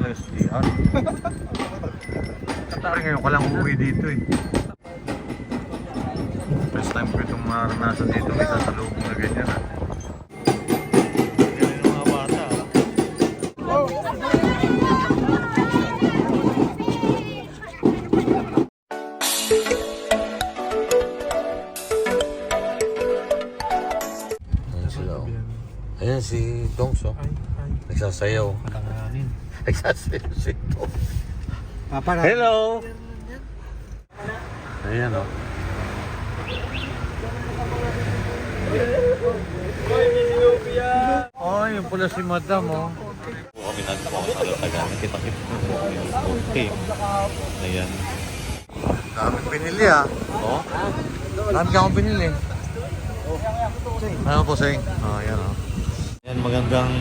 talaga sa DR. Katari ngayon ka lang uuwi dito eh. First time ko itong maranasan dito. May sasalubong na ganyan ah. Ganyan yung mga bata ah. Ayan sila oh. Ayan si Dongs oh. Nagsasayaw. Nagsasayaw si Dongs. Hello! Ayan o. Oh, yung pula si Madam o. Kami nagpo sa Latagan. Kita-kita mo po kami ng team. Ayan. Daming pinili ah. Oh? Dami ka akong pinili. Ano po, Seng? Oh, ayan o. Ayan, magandang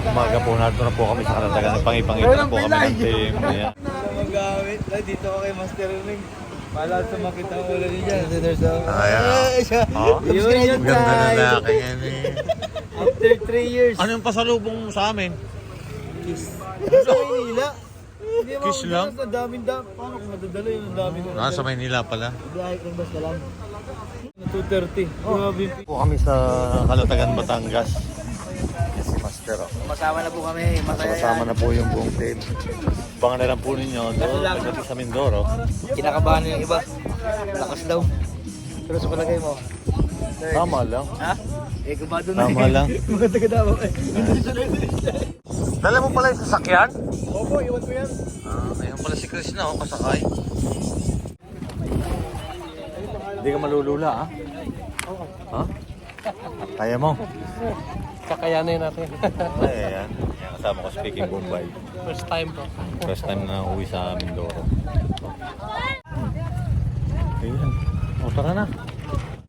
umaga po. Narito na po kami sa Latagan. Nagpangipangita na po kami ng team. Ayan. Gamit. Dito ako kay Master Ring. Pala sumakit ang ulo niya. There's a... Ayan o. Oh? Yun Ganda na laki yan eh. After 3 years. Ano yung pasalubong mo sa amin? Kiss. Sa Maynila. Hindi mo Kiss lang? Ang daming paano kung madadala yun? Ang dami ko. Nasa Maynila pala. Biyahe kang basta lang. 2:30. Grabe. Po kami sa Kalatagan, Batangas. Si Master. Masama na po kami. Masaya Kasama na po yung buong team. Bangan na lang po ninyo doon pagdating sa Mindoro. Kinakabahan yung iba. Lakas daw. Pero sa palagay mo? Tama lang. Ha? Eh, kabado na. Tama lang. Maganda ka daw. Dala mo pala yung sasakyan? Opo, iwan ko yan. Ayun pala si Chris na, kasakay. Hindi ka malulula, ha? Ha? Kaya mo? Kakayanin natin. Ayan. Ayan, kasama ko speaking Bombay. First time po. First time na uwi sa Mindoro. Ayan. O, tara na.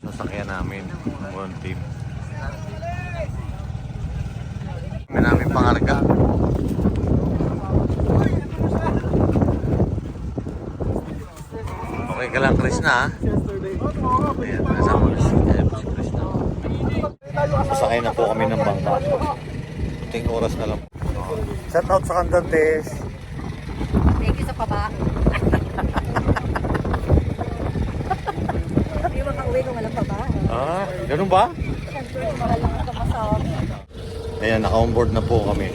Sasakyan namin. One team. May namin pangarga. Okay ka lang, Chris na ha? Ayan, kasama na si Chris na. Masakay na po kami ng bangka. Puting oras na lang. Shout out sa Candantes. Thank you sa paba. Hindi makauwi kung walang paba. Ah, ganun ba? Siyempre, mahal lang ito masama. Ayan, naka-onboard na po kami.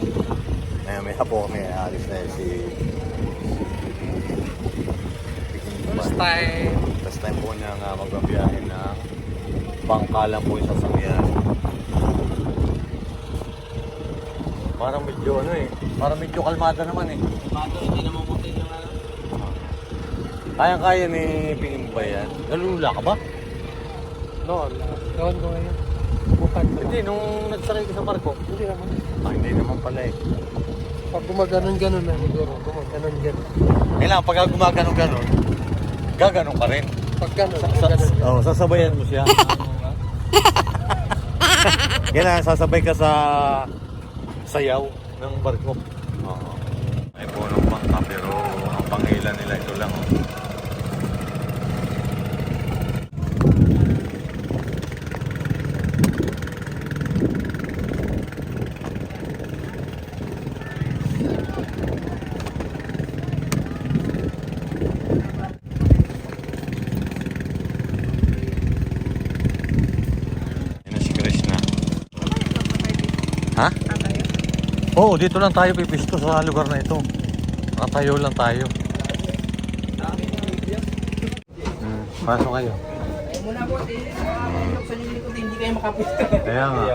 Ayan, may hapo kami. Alis na yun si... First time. First time po niya nga magbabiyahe na bangka lang po yung sasakyan. Parang medyo ano eh. Parang medyo kalmada naman eh. Mato, hindi naman puti yung ano. Kaya-kaya ni Pingin ba yan? Nalula ka ba? No, gawin ko ngayon. Bukan. Hindi, nung nagsakay ka sa barko. Hindi naman. Ah, hindi naman pala eh. Pag gumaganon-ganon na siguro. Gumaganon-ganon. Kailangan pag gumaganon-ganon, gaganon ka rin. Pag ganon, gaganon. Oh, sasabayan mo siya. Kailangan sasabay ka sa sayaw ng barko. Oo. May punong bangka pero ang pangilan nila ito lang. Oh. Yan na si Krishna. Ha? Oo, dito lang tayo pipisto sa lugar na ito. Nakatayo lang tayo. Pasok kayo. Muna po, sa likod hindi kayo makapisto. Kaya nga.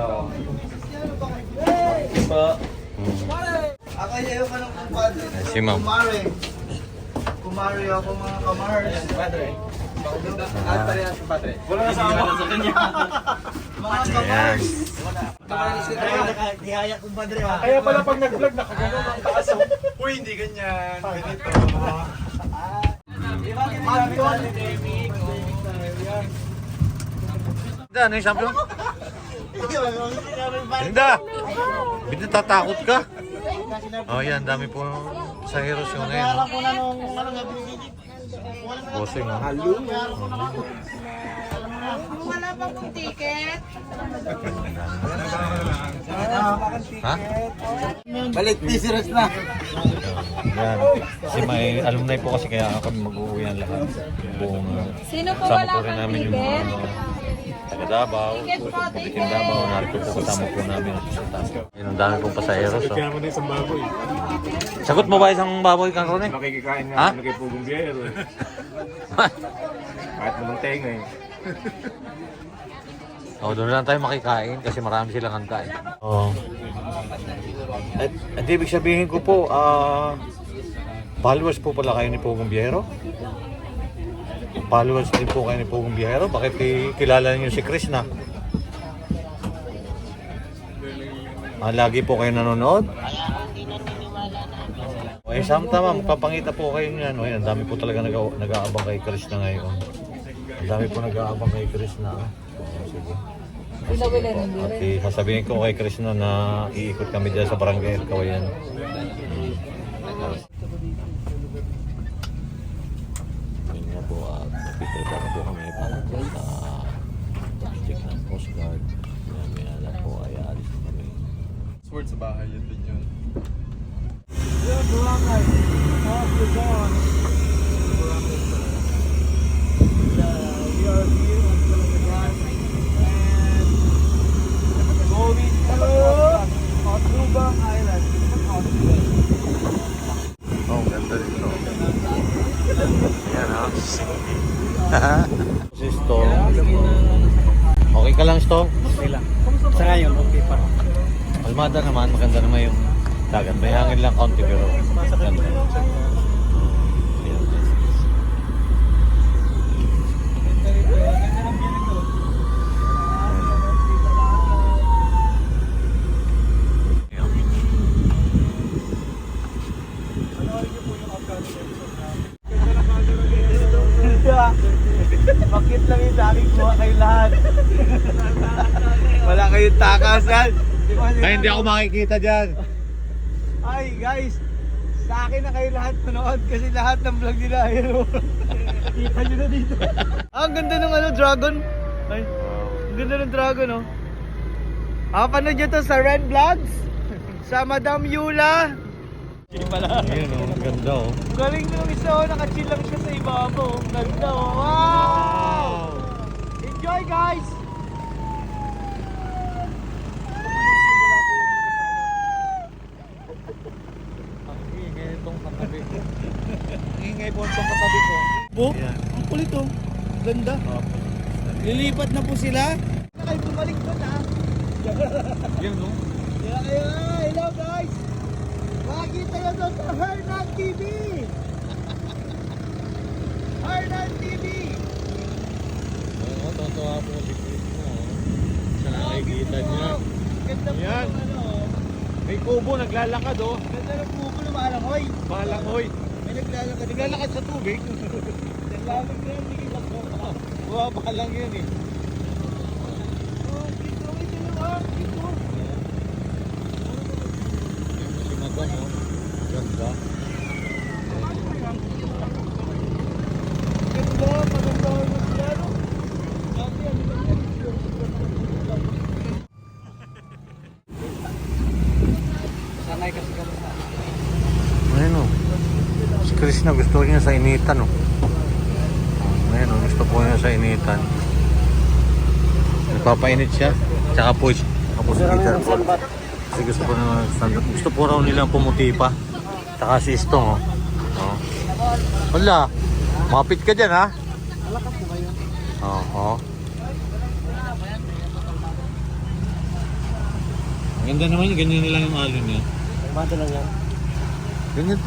Ako ayaw ka ng kumpadre. Si ma'am. Kumare ako mga kamars. Padre. At parehas si padre. Wala na sa kanya. Mga kamars. Nihaya kong padre ha. Kaya pala pag nag-vlog, nakagano'n ang taas. Uy, hindi ganyan. Ganito. Hinda, ano yung sabi mo? Hinda! Hindi tatakot ka? Oh yan, dami po sa Heroes yung ngayon. Bossing ha? Wala pa kong ticket. Ha? Balik, T-Series na. Yan. Kasi may alumni po kasi kaya kami mag-uuwi ang lahat. Buong Sino po kasama wala po rin pang namin yung ticket? taga Davao, Pulitin Davao, narito po kasama po namin ang susunod. Yun, ang dami pong pasaheros. So. Kaya mo na isang baboy. Sagot mo ba isang baboy kang Ronnie? Makikikain Ha? nga kay Pugong Biyero. Kahit naman tenga eh. Oh, doon lang tayo makikain kasi marami silang handa eh. Oh. At ibig sabihin ko po, followers po pala kayo ni Pugong Biyero? Followers din po kayo ni Pugong Biyero? Bakit kilala niyo si Krishna? Lagi po kayo nanonood? Okay, samtama, magpapangita po kayo niyan. Ang dami po talaga nag-aabang kay Krishna ngayon. Ang dami po nag-aabang kay Krishna. Sige. Okay, sasabihin ko kay Krishna na iikot kami dyan sa barangay at Kawayan. Yun nga po, nagpiprepare po kami para po sa pag-stick ng Coast Guard. Maya lang po ay aalis na kami. Sword sa bahay, yun din yun. Oh, ganda dito. Yan ha. Si Stong. Okay ka lang, Stong? Okay lang. Sa ngayon, okay pa. Almada naman, maganda naman yung dagat. May hangin lang konti pero ganda. Bakit lang yung daming buha kayo lahat? Wala kayong takasan. Ay, hindi ako makikita dyan. Ay guys, sa akin na kayo lahat manood kasi lahat ng vlog nila ayun. Kita nyo na dito. Ang ganda ng dragon. Ay, ang ganda ng dragon oh. Panood nyo to sa Ren Vlogs, sa Madam Yula. Hindi pala. Ayun oh, ang ganda oh. Galing nung isa oh, nakachill lang siya sa ibabaw. Ang ganda oh. Wow! Enjoy guys! Ingay itong katabi. Ingay po itong katabi ko. Po? Ang kulit oh. Ganda. Lilipat na po sila. Kayo bumalik doon ha. Yan no? Kaya kayo, hello guys! Makikita nyo doon sa Hernan TV! Hernan TV! Oo, totoo po si Krishna oh. Sa nakikita niya. Ganda po Yan. ng May kubo, naglalakad oh. Ganda ng pupo ng Malangoy. Malangoy. May naglalakad. Naglalakad sa tubig. Naglalakad na yan, hindi kita po. Bumaba lang yan eh. Oh, dito, dito lang dito. Si Madam oh. Ganda. Ganda, maganda yung sila, no? Dati, ano lang yan? Sanay kasi kami sa Ayun oh. Si Krishna gusto niya sa initan oh. Ayun oh, gusto po niya sa initan. Nagpapainit siya. Tsaka po si Peter. Kasi gusto po na gusto po raw nilang pumuti pa. Tsaka si Stong oh. Oh. Wala. Mapit ka dyan ha. Malakas mo kayo. Oo. Ganda naman yun. Ganyan na lang yung alon niya. Mata lang yan.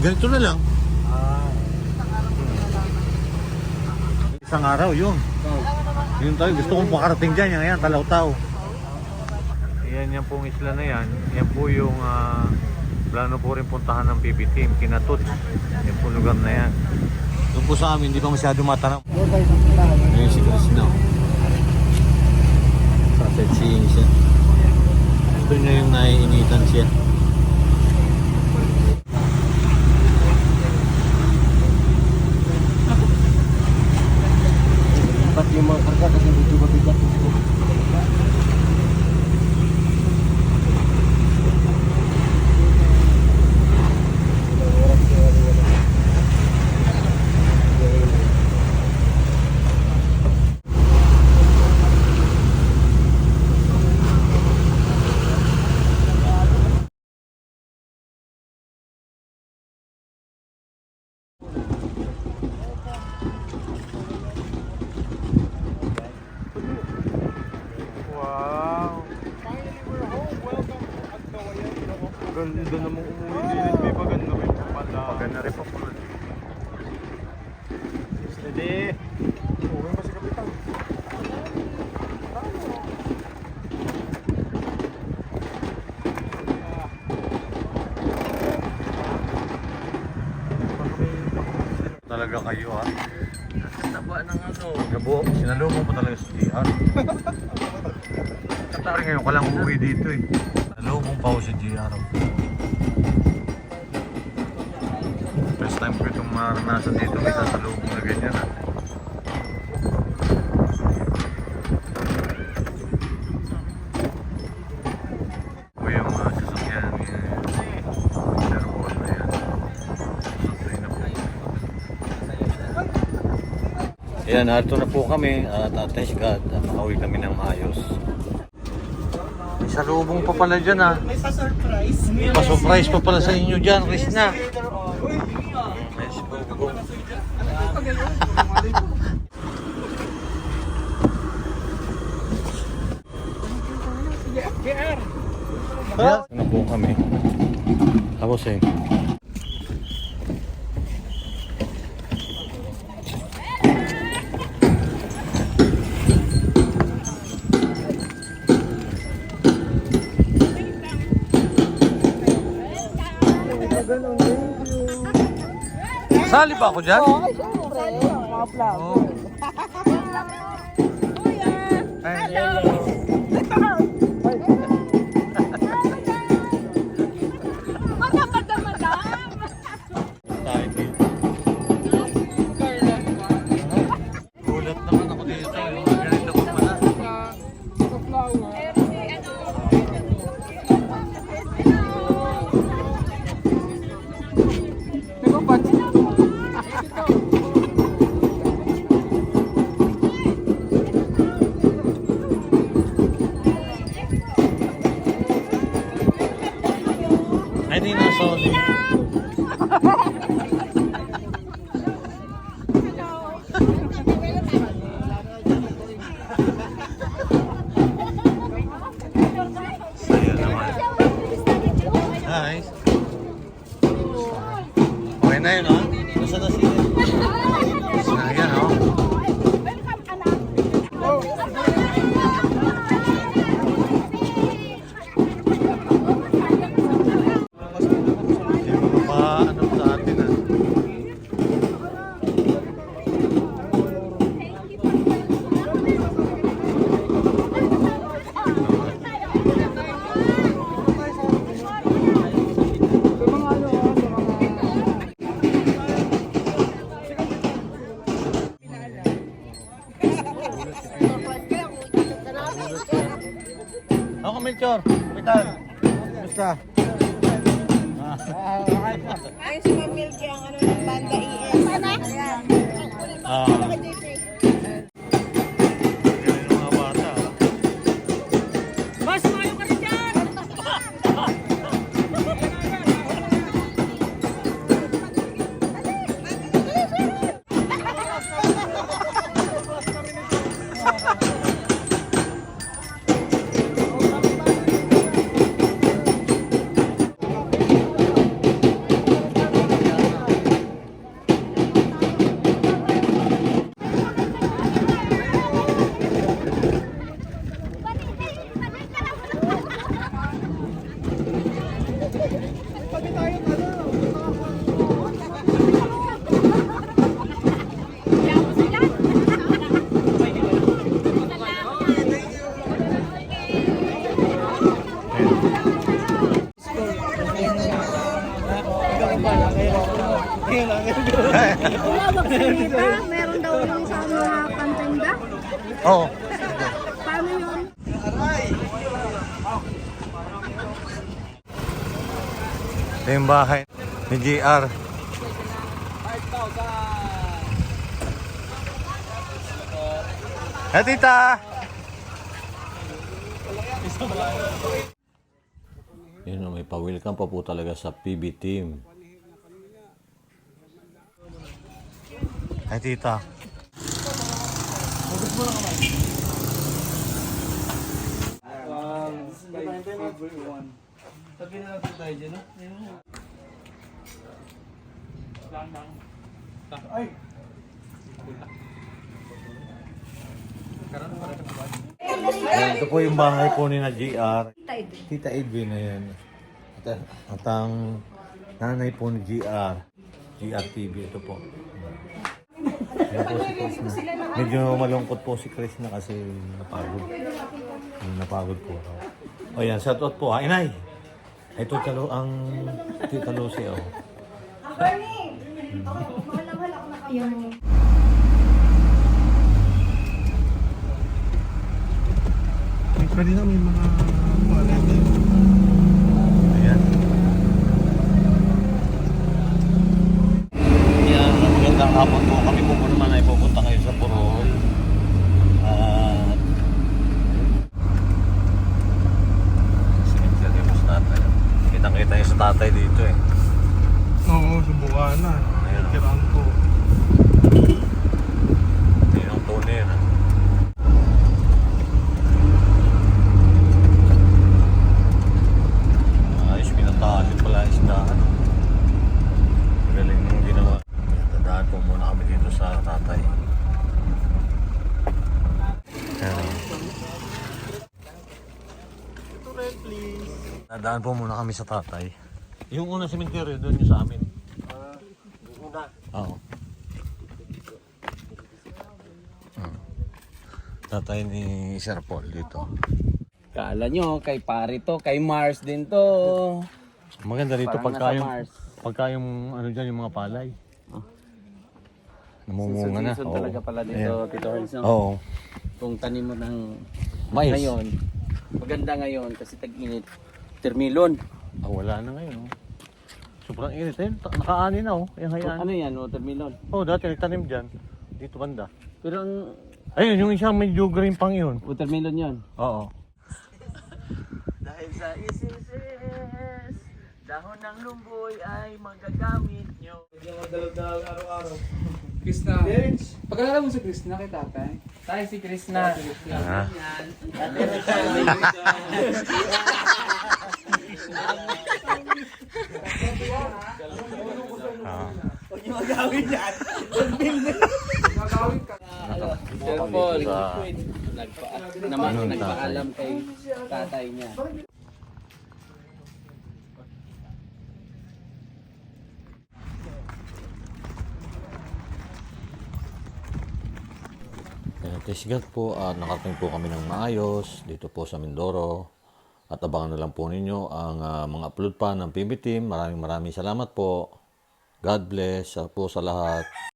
Ganito na lang. Isang araw yun. Yun tayo. Gusto kong makarating dyan. Yan, Talaw-Taw. Yan yung pong isla na yan. Yan po yung plano po rin puntahan ng PB team. Kinatut. Yan po lugar na yan. Doon po sa amin, hindi pa masyado matanong. Ngayon si Krishna. Sa sightseeing siya. Ito niya yung naiinitan siya. Pati yung mga karga kasi medyo mabigat. Ganda namang umuwi din. May paganda rin pala. Paganda rin pa pala. Steady. Uwi pa si Kapitan. Talaga kayo ha. Taba ng ano. Gabo, sinalubong pa talaga sa GR. Katari ngayon ka lang umuwi dito eh. Sinalubong pa ako sa GR. First time ko itong maranasan dito, may sasalubong na ganyan ha. O yung sasakyan ni Sir Paul na yan. Sasakyan na po. Ayan, narito na po kami at thank God at nakauwi kami ng maayos. May salubong pa pala dyan ha. May pa-surprise. May pa-surprise pa pala sa inyo dyan, Chris na. Later on. Uy, Let's go. Yes. Ano po kami? Tapos eh. Sali ba ako dyan? Ay, syempre. Mga vlog. Oo. Ay, tayo dito. Gulat naman ako dito. Ganito ko pala. Ay, di na sorry. Saya naman. Nice. Okay na yun, ha? Nasa na sila? Ayan, oh. Hindi mo ano sa atin, ha? Ako, Melchor. Kapitan. Basta. Ay, si Mamilki ang ano ng banda ES. Ayan. Galing ng mga bata. Boss, mayo ka rin dyan! Meron daw yung sa mga pantenda. Oo. Paano yun? Ito yung bahay ni JR. Hey, tita! Yun, may pa-welcome pa po talaga sa PB team. Ay, tita. Sabi na lang tayo dyan, no? Ay! Ayan, ito po yung bahay po ni na GR. Tita Edwin na yan. At ang nanay po ni GR. GR TV, ito po. Ayan po si Chris na. Medyo malungkot po si Chris na kasi napagod. Napagod po. O yan, shout out po ha. Inay! Ito ang Tita Lucy. Oh. Pwede na may mga quality. Ayan. Yan, magandang hapon po. Kami po naman ay pupunta kayo sa Purol. At sinigyan mo sa tatay. Kitang-kita yung sa tatay dito eh. Oo, subukan na. Ayun. Kiraan ko. Yun ang tunay yun. Ayos, pinatalit pala isdaan. Galing yung ginawa. Tandaan po muna kami dito sa tatay. Ayan. Nadaan po muna kami sa tatay. Yung unang sementeryo doon yung sa amin. Oo. Tatay ni Sir Paul dito. Kala nyo, kay pare to, kay Mars din to. Maganda dito Parang pagka nasa yung, Mars. pagka yung ano dyan, yung mga palay. Namumunga na. Season Oo. talaga pala dito, Ayan. Tito Herns. No? Oo. Kung tanim mo ng Mais. ngayon, maganda ngayon kasi tag-init. Termilon. Wala na ngayon. Oh. Sobrang init. Ayun, nakaani na oh. Ayan, hayaan. Ano yan, watermelon? Oh, dati nagtanim dyan. Dito banda. Pero ang Ayun, yung isang medyo green pang yun. watermelon yan. Oo. Dahil sa isisis, dahon ng lumboy ay magagamit nyo. Dalog-dalog araw-araw. Krishna. Pagkalala mo si Krishna kay tatay? Tayo si Krishna. Ah. Sir Paul, Sa- nagpaalam kay tatay niya. Tisgat po at nakarating po kami ng maayos dito po sa Mindoro. At abangan na lang po ninyo ang mga upload pa ng PB Team. Maraming salamat po. God bless po sa lahat.